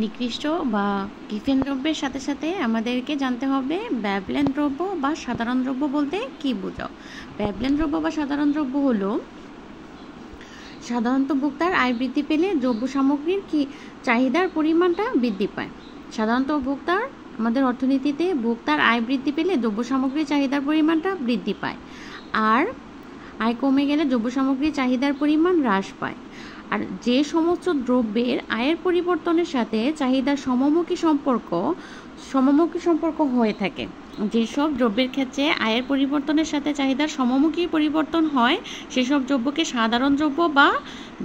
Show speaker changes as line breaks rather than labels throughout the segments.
নিকৃষ্ট বা গিফেন দ্রব্যের সাথে সাথে আমাদেরকে জানতে হবে ব্যবলেন দ্রব্য বা সাধারণ দ্রব্য বলতে কি বোঝাও। ব্যবলেন দ্রব্য বা সাধারণ দ্রব্য হলো সাধারণত ভোক্তার আয় বৃদ্ধি পেলে দ্রব্য সামগ্রীর চাহিদার পরিমাণটা বৃদ্ধি পায়। সাধারণত ভোক্তার আমাদের অর্থনীতিতে ভোক্তার আয় বৃদ্ধি পেলে দ্রব্য সামগ্রীর চাহিদার পরিমাণটা বৃদ্ধি পায়, আর আয় কমে গেলে দ্রব্য সামগ্রীর চাহিদার পরিমাণ হ্রাস পায়। আর যে সমস্ত দ্রব্যের আয়ের পরিবর্তনের সাথে চাহিদার সমমুখী সম্পর্ক হয়ে থাকে, যেসব দ্রব্যের ক্ষেত্রে আয়ের পরিবর্তনের সাথে চাহিদার সমমুখী পরিবর্তন হয় সেসব দ্রব্যকে সাধারণ দ্রব্য বা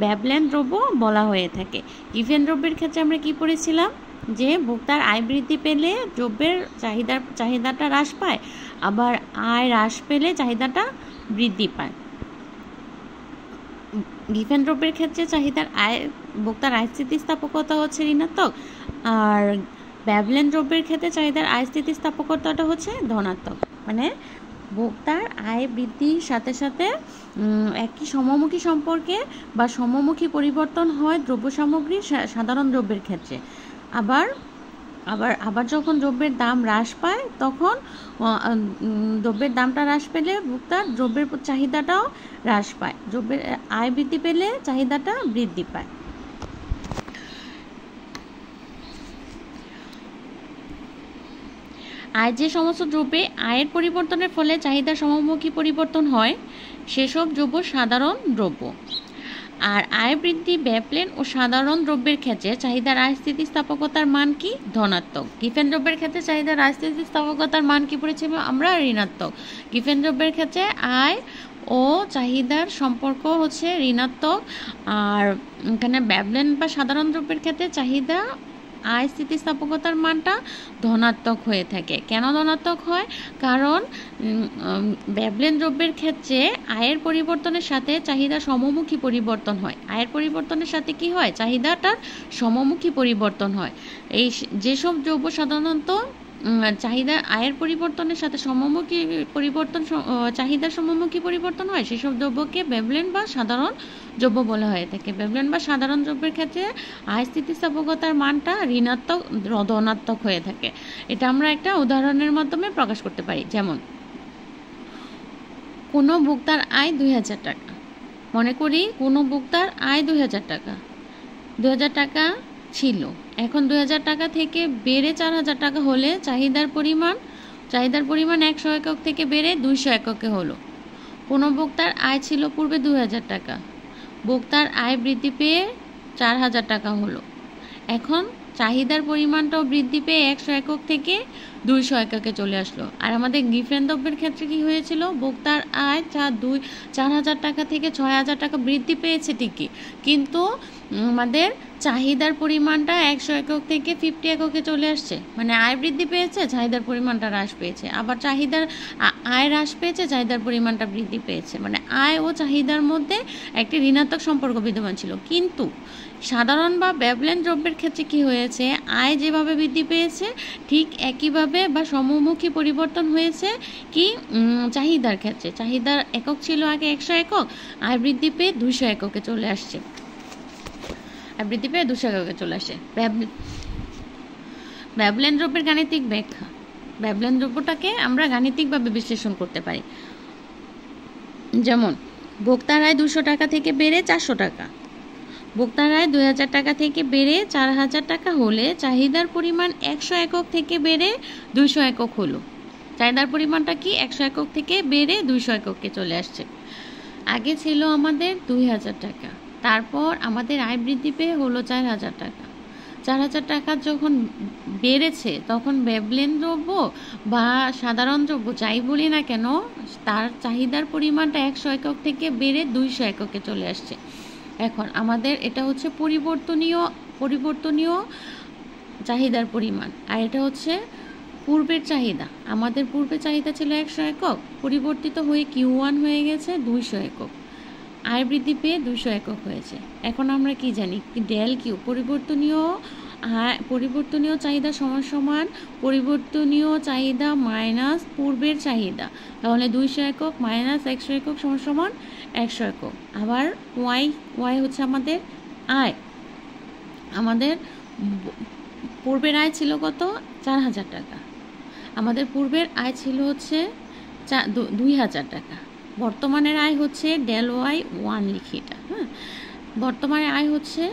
ব্যবলেন দ্রব্য বলা হয়ে থাকে। গিভেন দ্রব্যের ক্ষেত্রে আমরা কি পড়েছিলাম যে ভোক্তার আয় বৃদ্ধি পেলে দ্রব্যের চাহিদাটা হ্রাস পায়, আবার আয় হ্রাস পেলে চাহিদাটা বৃদ্ধি পায়। গিভেন দ্রব্যের ক্ষেত্রে ভোক্তার আয় স্থিতিস্থাপকতা হচ্ছে ঋণাত্মক, আর ব্যবলেন দ্রব্যের ক্ষেত্রে চাহিদার আয় স্থিতিস্থাপকতাটা হচ্ছে ধনাত্মক। মানে ভোক্তার আয় বৃদ্ধির সাথে সাথে একই সমমুখী সম্পর্কে বা সমমুখী পরিবর্তন হয় দ্রব্য সামগ্রীর সাধারণ দ্রব্যের ক্ষেত্রে। আবার যখন দ্রব্যের দাম হ্রাস পায় তখন দ্রব্যের দামটা হ্রাস পেলে ভোক্তার দ্রব্যের চাহিদাটাও হ্রাস পায়, দ্রব্যের আয় বৃদ্ধি পেলে চাহিদাটা বৃদ্ধি পায়। যে সমস্ত দ্রব্যে আয়ের পরিবর্তনের ফলে চাহিদার সমমুখী পরিবর্তন হয় সেসব দ্রব্য সাধারণ দ্রব্য। আর আয় বৃদ্ধি ব্যবলেন ও সাধারণ দ্রব্যের ক্ষেত্রে চাহিদার আয় স্থিতিস্থাপকতার মান কি? ধনাত্মক। গিভেন দ্রব্যের ক্ষেত্রে চাহিদার আয় স্থিতিস্থাপকতার মান কি পড়েছে আমরা? ঋণাত্মক। গিভেন দ্রব্যের ক্ষেত্রে আয় ও চাহিদার সম্পর্ক হচ্ছে ঋণাত্মক, আর এখানে ব্যবলেন বা সাধারণ দ্রব্যের ক্ষেত্রে চাহিদা আয় স্থিতিস্থাপকতার মানটা ধনাত্মক হয়ে থাকে। কেন ধনাত্মক হয়? কারণ ব্যবলেন দ্রব্যের ক্ষেত্রে আয়ের পরিবর্তনের সাথে চাহিদা সমমুখী পরিবর্তন হয়। আয়ের পরিবর্তনের সাথে কি হয়? চাহিদাটার সমমুখী পরিবর্তন হয়। যেসব দ্রব্য সাধারণত চাহিদার আয়ের পরিবর্তনের সাথে চাহিদার সমমুখী পরিবর্তন হয় সেসব দ্রব্যকে ব্যবলেন বা সাধারণ দ্রব্য বলা হয়ে থাকে। ব্যবলেন বা সাধারণ দ্রব্যের ক্ষেত্রে আয় স্থিতিস্থাপকতার মানটা ঋণাত্মক ধনাত্মক হয়ে থাকে। এটা আমরা একটা উদাহরণের মাধ্যমে প্রকাশ করতে পারি। যেমন কোনো ভোক্তার আয় 2000 টাকা, মনে করি কোনো ভোক্তার আয় 2000 টাকা, 2000 টাকা ছিল, এখন 2000 টাকা থেকে বেড়ে 4000 টাকা হলে চাহিদার পরিমাণ 100 একক থেকে বেড়ে 200 এককে হলো। কোনো ভোক্তার আয় ছিল পূর্বে 2000 টাকা, ভোক্তার আয় বৃদ্ধি পেয়ে 4000 টাকা হলো, এখন চাহিদার পরিমাণটাও বৃদ্ধি পেয়ে 100 একক থেকে 200 এককে চলে আসলো। আর আমাদের গিভেন দ্রব্যের ক্ষেত্রে কি হয়েছিল? ভোক্তার আয় 4000 টাকা থেকে 6000 টাকা বৃদ্ধি পেয়েছে ঠিকই, কিন্তু আমাদের চাহিদার পরিমাণটা 100 একক থেকে 50 এককে চলে আসছে। মানে আয় বৃদ্ধি পেয়েছে, চাহিদার পরিমাণটা হ্রাস পেয়েছে, আবার আয় হ্রাস পেয়েছে, চাহিদার পরিমাণটা বৃদ্ধি পেয়েছে। মানে আয় ও চাহিদার মধ্যে একটি ঋণাত্মক সম্পর্ক বিদ্যমান ছিল। কিন্তু সাধারণ বা ব্যবলেন দ্রব্যের ক্ষেত্রে কি হয়েছে? আয় যেভাবে বৃদ্ধি পেয়েছে ঠিক একইভাবে বা সমমুখী পরিবর্তন হয়েছে কি চাহিদার ক্ষেত্রে। চাহিদার একক ছিল আগে 100 একক, আয় বৃদ্ধি পেয়ে 200 এককে চলে আসছে। ব্যবলেন দ্রব্যের গাণিতিক ব্যাখ্যা। ব্যবলেন দ্রব্যটাকে আমরা গাণিতিকভাবে বিশ্লেষণ করতে পারি। যেমন ভোক্তার আয় 200 টাকা থেকে বেড়ে 400 টাকা, ভোক্তার আয় 2000 টাকা থেকে বেড়ে 4000 টাকা হলে চাহিদার পরিমাণ 100 একক থেকে বেড়ে 200 একক হলো। চাহিদার পরিমাণটা কি? 100 একক থেকে বেড়ে 200 এককে চলে আসছে। আগে ছিল আমাদের 2000 টাকা, তারপর আমাদের আয় বৃদ্ধি পেয়ে হলো 4000 টাকা। 4000 টাকা যখন বেড়েছে তখন ব্যবলেন দ্রব্য বা সাধারণ দ্রব্য যাই বলি না কেন তার চাহিদার পরিমাণটা 100 একক থেকে বেড়ে 200 এককে চলে আসছে। এখন আমাদের এটা হচ্ছে পরিবর্তনীয় চাহিদার পরিমাণ, আর এটা হচ্ছে পূর্বের চাহিদা। আমাদের পূর্বের চাহিদা ছিল 100 একক, পরিবর্তিত হয়ে Q1 হয়ে গেছে 200 একক, আয় বৃদ্ধি পেয়ে 200 একক হয়েছে। এখন আমরা কি জানি? ডেল কিউ পরিবর্তনীয় চাহিদা সমান পরিবর্তনীয় চাহিদা মাইনাস পূর্বের চাহিদা, তাহলে 200 একক মাইনাস 100 একক সমান 100 একক। আবার ওয়াই হচ্ছে আমাদের আয়। আমাদের পূর্বের আয় ছিল কত? 4,000 টাকা। আমাদের পূর্বের আয় ছিল হচ্ছে 2,000 টাকা। বর্তমানের আয় হচ্ছে ডেল ওয়াই 1 লিখি এটা, হ্যাঁ। বর্তমানে আয় হচ্ছে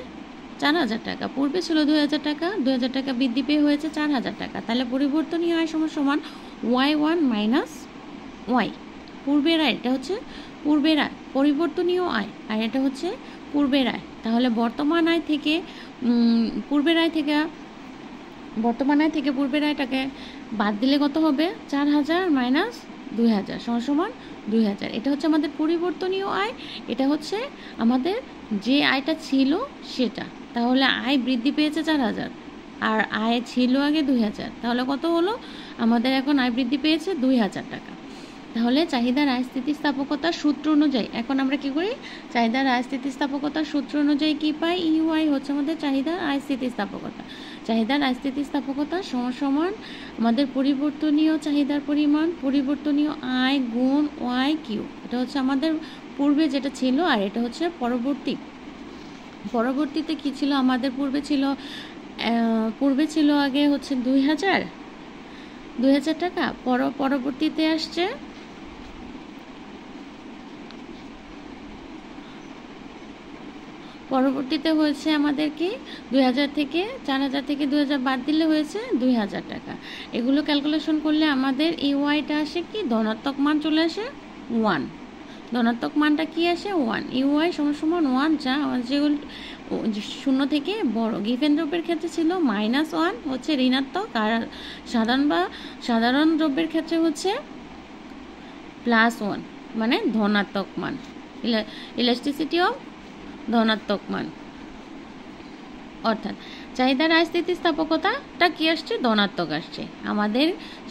4,000 টাকা, পূর্বে ছিল 2,000 টাকা, 2,000 টাকা বৃদ্ধি পেয়ে হয়েছে 4,000 টাকা। তাহলে পরিবর্তনীয় আয় সমান y1 মাইনাস ওয়াই। পূর্বের আয়, এটা হচ্ছে পূর্বের আয়, পরিবর্তনীয় আয়, আর এটা হচ্ছে পূর্বের আয়। তাহলে বর্তমান আয় থেকে পূর্বের আয় থেকে পূর্বের আয়টাকে বাদ দিলে কত হবে? 4,000 মাইনাস 2,000 সমান 2,000। এটা হচ্ছে আমাদের পরিবর্তনীয় আয়, এটা হচ্ছে আমাদের যে আয়টা ছিল সেটা। তাহলে আয় বৃদ্ধি পেয়েছে 4,000, আর আয় ছিল আগে 2,000। তাহলে কত হলো? আমাদের এখন আয় বৃদ্ধি পেয়েছে 2,000 টাকা। তাহলে চাহিদার আয় স্থিতিস্থাপকতার সূত্র অনুযায়ী এখন আমরা কি করি? চাহিদার আয় স্থিতিস্থাপকতার সূত্র অনুযায়ী কি পাই? ইউআই হচ্ছে আমাদের চাহিদার আয় স্থিতিস্থাপকতা। চাহিদার আয় স্থিতিস্থাপকতা সমান আমাদের পরিবর্তনীয় চাহিদার পরিমাণ, পরিবর্তনীয় আয় গুণ ওয়াই কিউ। এটা হচ্ছে আমাদের পূর্বে যেটা ছিল, আর এটা হচ্ছে পরবর্তীতে কি ছিল? আমাদের পূর্বে ছিল আগে হচ্ছে 2,000 টাকা, পরবর্তীতে আসছে হয়েছে আমাদের কি 2,000 থেকে 4,000 থেকে 2,000 বাদ দিলে হয়েছে 2,000 টাকা। এগুলো ক্যালকুলেশন করলে আমাদের এই ওয়াইটা আসে কি? ধনাত্মক মান চলে আসে 1। ধনাত্মক মানটা কি আসে? 1। ইউআই সমান 1, যা যেগুলো 0 থেকে বড়। গিভেন দ্রব্যের ক্ষেত্রে ছিল -1 হচ্ছে ঋণাত্মক, আর সাধারণ দ্রব্যের ক্ষেত্রে হচ্ছে +1 মানে ধনাত্মক মান। ইলাস্টিসিটি অফ ধনাত্মক মান, অর্থাৎ চাহিদার আয় স্থিতিস্থাপকতাটা কি আসছে? ধনাত্মক আসছে। আমাদের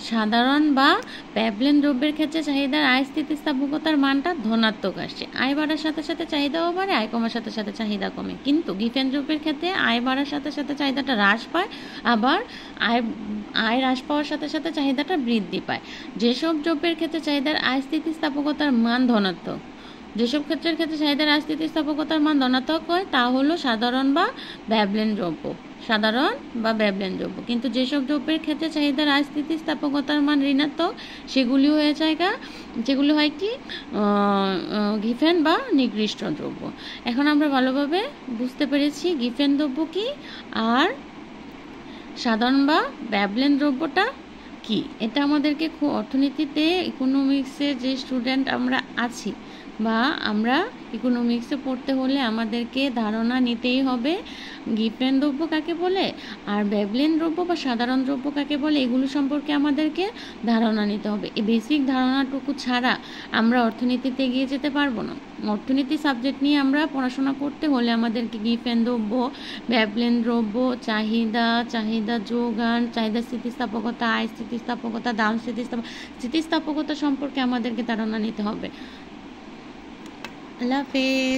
সাধারণ বা প্যাবলেন দ্রব্যের ক্ষেত্রে চাহিদার আয় স্থিতিস্থাপকতার মানটা ধনাত্মক আসছে। আয় বাড়ার সাথে সাথে চাহিদাও বাড়ে, আয় কমার সাথে সাথে চাহিদা কমে। কিন্তু গিফেন দ্রব্যের ক্ষেত্রে আয় বাড়ার সাথে সাথে চাহিদাটা হ্রাস পায়, আবার আয় হ্রাস পাওয়ার সাথে সাথে চাহিদাটা বৃদ্ধি পায়। যেসব দ্রব্যের ক্ষেত্রে চাহিদার আয় স্থিতিস্থাপকতার মান ধনাত্মক, যেসব ক্ষেত্রের ক্ষেত্রে চাহিদার আয় স্থিতিস্থাপকতার মান ধনাত্মক হয় তা হলো সাধারণ বা ব্যবলেন দ্রব্য। কিন্তু যেসব দ্রব্যের ক্ষেত্রে চাহিদার আয় স্থিতিস্থাপকতার মান ঋণাত্মক, সেগুলি হয় কি? গিফেন বা নিকৃষ্ট দ্রব্য। এখন আমরা ভালোভাবে বুঝতে পেরেছি গিফেন দ্রব্য কি আর সাধারণ বা ব্যবলেন দ্রব্যটা কি। এটা আমাদেরকে খুব অর্থনীতিতে, ইকোনমিক্সে যে স্টুডেন্ট আমরা আছি বা আমরা ইকোনমিক্সে পড়তে হলে আমাদেরকে ধারণা নিতেই হবে গিফেন দ্রব্য কাকে বলে আর ব্যবলেন দ্রব্য বা সাধারণ দ্রব্য কাকে বলে, এগুলো সম্পর্কে আমাদেরকে ধারণা নিতে হবে। এই বেসিক ধারণাটুকু ছাড়া আমরা অর্থনীতিতে এগিয়ে যেতে পারবো না। অর্থনীতি সাবজেক্ট নিয়ে আমরা পড়াশোনা করতে হলে আমাদেরকে গিফেন দ্রব্য, ব্যবলেন দ্রব্য, চাহিদা যোগান, চাহিদা স্থিতিস্থাপকতা, আয় স্থিতিস্থাপকতা, দাম স্থিতিস্থাপকতা সম্পর্কে আমাদেরকে ধারণা নিতে হবে। আল্লাহ হাফেজ।